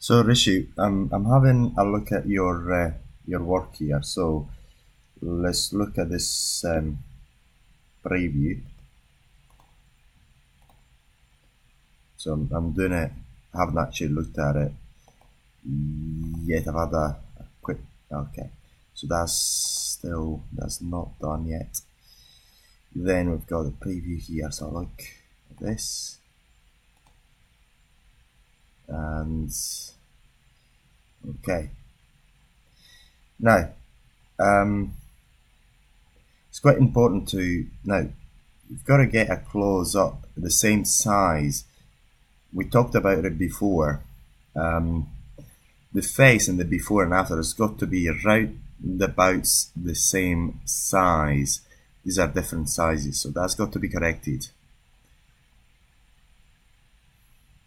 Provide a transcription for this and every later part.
So Rishi, I'm having a look at your work here. So let's look at this preview. So I'm doing it. I haven't actually looked at it yet. I've had a quick. Okay, so that's not done yet. Then we've got the preview here. So I'll look at this and okay. Now, um, it's quite important to now. You've got to get a close up the same size. We talked about it before. Um, the face and the before and after has got to be right about the same size. These are different sizes, so that's got to be corrected.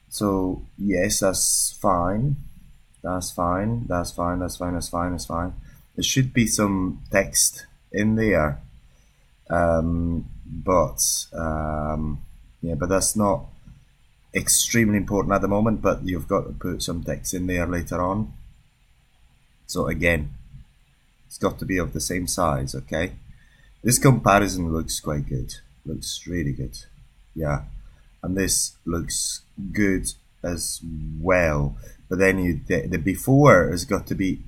So yes, that's fine. That's fine. That's fine. That's fine. That's fine. That's fine. There should be some text in there, but that's not extremely important at the moment. But you've got to put some text in there later on. So again, it's got to be of the same size. Okay. This comparison looks quite good. Looks really good. Yeah. And this looks good as well. But then the before has got to be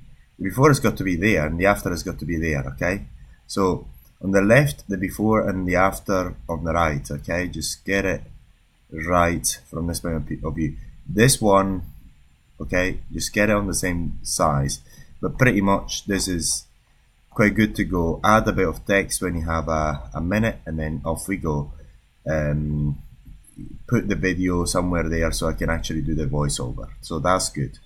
there and the after has got to be there, okay? So on the left, the before and the after on the right, okay? Just get it right from this point of view. This one, okay, just get it on the same size. But pretty much this is quite good to go. Add a bit of text when you have a minute and then off we go. Put the video somewhere there so I can actually do the voiceover. So that's good.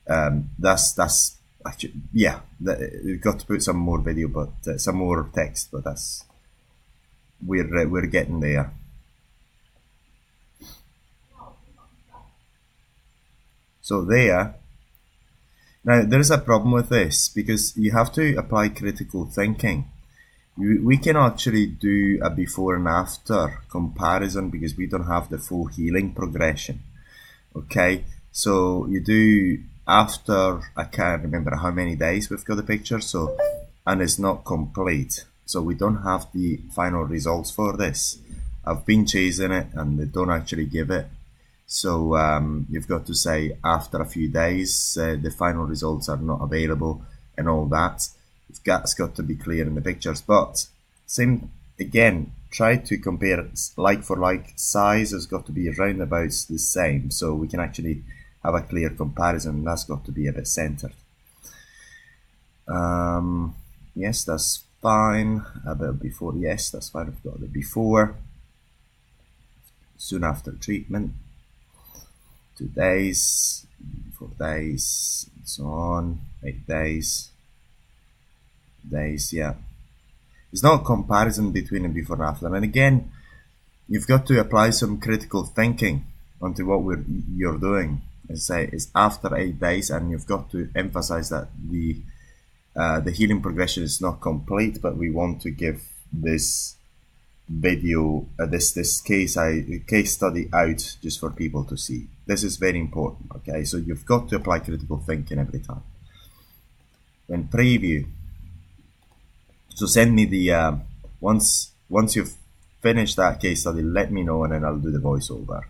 That's actually, yeah. We've got to put some more video, but some more text. But we're getting there. So there. Now there is a problem with this because you have to apply critical thinking. We can actually do a before and after comparison because we don't have the full healing progression. Okay, so you do after, I can't remember how many days we've got the picture, so, and it's not complete. So we don't have the final results for this. I've been chasing it and they don't actually give it. So you've got to say after a few days, the final results are not available and all that. It's got to be clear in the pictures, but same again, try to compare like for like. Size has got to be around about the same, so we can actually have a clear comparison. That's got to be a bit centered. Yes, that's fine. A bit before, yes, that's fine. I've got the before, soon after treatment, 2 days, 4 days, and so on, 8 days. Yeah, it's not a comparison between the before and after. And again, you've got to apply some critical thinking onto what you're doing. As I say, it's after 8 days, and you've got to emphasize that the healing progression is not complete, but we want to give this video, this case study out just for people to see. This is very important. Okay, so you've got to apply critical thinking every time. Then preview. So send me the once you've finished that case study, let me know and then I'll do the voiceover.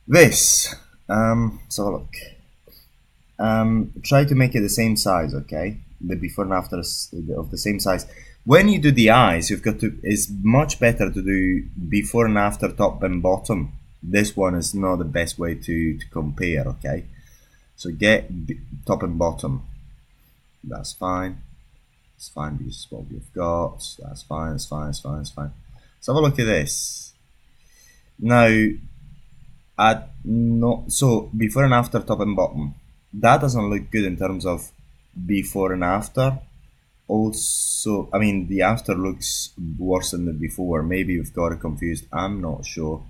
This, so look, try to make it the same size, okay? The before and after of the same size. When you do the eyes, it's much better to do before and after, top and bottom. This one is not the best way to compare, okay? So get top and bottom. That's fine. It's fine because it's what we've got. That's fine, it's fine, it's fine, it's fine. So have a look at this. Now, so before and after, top and bottom. That doesn't look good in terms of before and after. Also, I mean, the after looks worse than the before. Maybe we've got it confused. I'm not sure.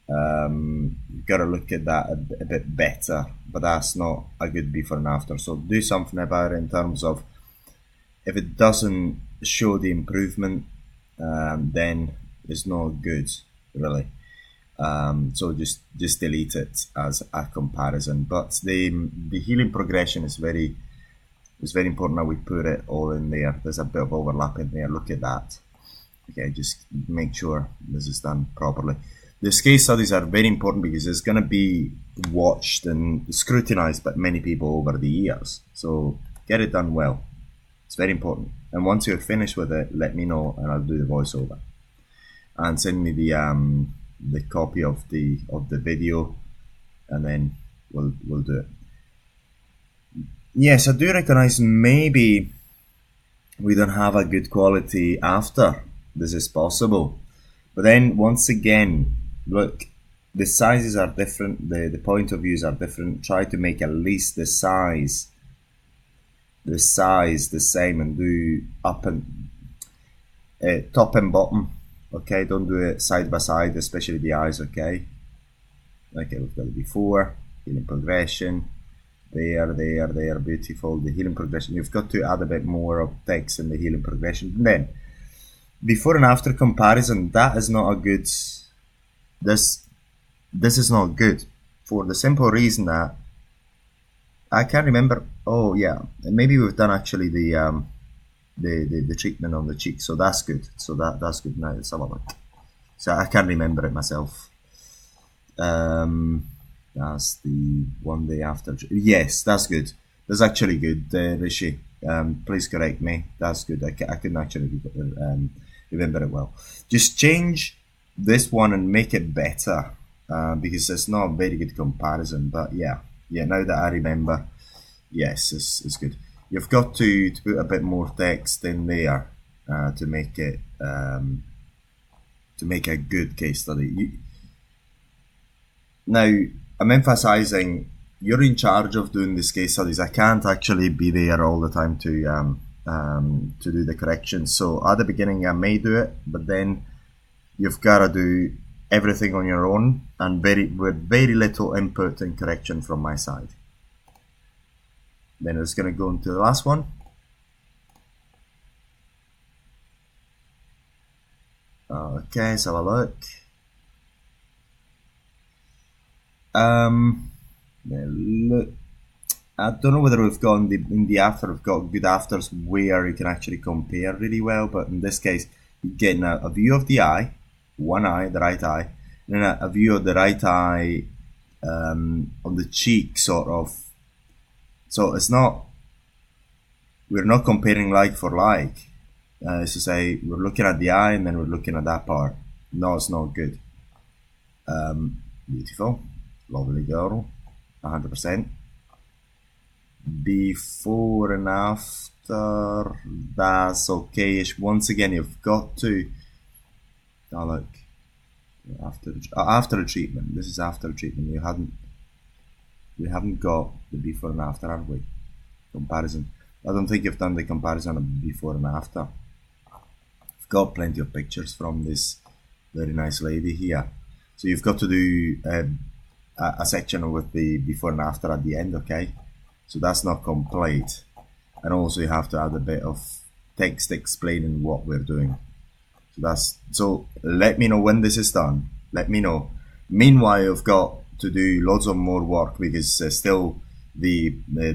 You've got to look at that a bit better. But that's not a good before and after. So do something about it in terms of if it doesn't show the improvement, then it's not good, really. So just delete it as a comparison. But the healing progression is very important that we put it all in there. There's a bit of overlap in there. Look at that. Okay, just make sure this is done properly. These case studies are very important because it's going to be watched and scrutinized by many people over the years. So get it done well. It's very important. And once you're finished with it, let me know and I'll do the voiceover. And send me the copy of the video, and then we'll do it. Yes, I do recognize maybe we don't have a good quality after. This is possible. But then once again, look, the sizes are different, the point of views are different. Try to make at least the size the same, and do up and top and bottom. Okay, don't do it side by side, especially the eyes. Okay, we've got the before, healing progression, there, beautiful. The healing progression, you've got to add a bit more of text in the healing progression. And then before and after comparison, that is not a good, this is not good, for the simple reason that I can't remember. Oh yeah, maybe we've done actually the treatment on the cheek, so that's good. So that's good. Now let's have a look. So I can't remember it myself. That's the one day after. Yes, that's good. That's actually good, Rishi. Please correct me. That's good. I couldn't actually remember it well. Just change this one and make it better, because it's not a very good comparison. But yeah, now that I remember, yes, it's good. You've got to put a bit more text in there to make it to make a good case study. Now, I'm emphasizing you're in charge of doing these case studies. I can't actually be there all the time to do the corrections. So at the beginning I may do it, but then you've got to do everything on your own, and with very little input and correction from my side. Then it's going to go into the last one. Okay, let's have a look. Look, I don't know whether we've got in the after, we've got good afters where you can actually compare really well, but in this case, you're getting a view of the eye, one eye, the right eye, and then a view of the right eye on the cheek, sort of. So it's not, we're not comparing like for like. It's to say we're looking at the eye and then we're looking at that part. No, it's not good. Beautiful, lovely girl, 100%. Before and after, that's okay-ish. Once again, you've got to, oh look, after a treatment. This is after a treatment. We haven't got the before and after, have we? Comparison. I don't think you've done the comparison of before and after. I've got plenty of pictures from this very nice lady here. So you've got to do a section with the before and after at the end, okay? So that's not complete. And also you have to add a bit of text explaining what we're doing. So let me know when this is done. Let me know. Meanwhile, I've got to do loads of more work because still the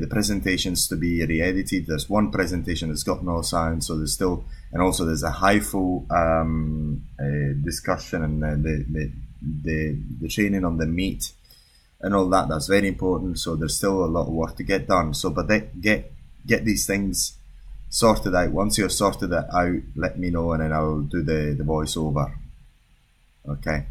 presentations to be re-edited. There's one presentation that's got no sound, so there's still, and also there's a HIFU discussion and the training on the meat and all that. That's very important. So there's still a lot of work to get done. So, but get these things sorted out. Once you've sorted that out, let me know, and then I'll do the voiceover. Okay.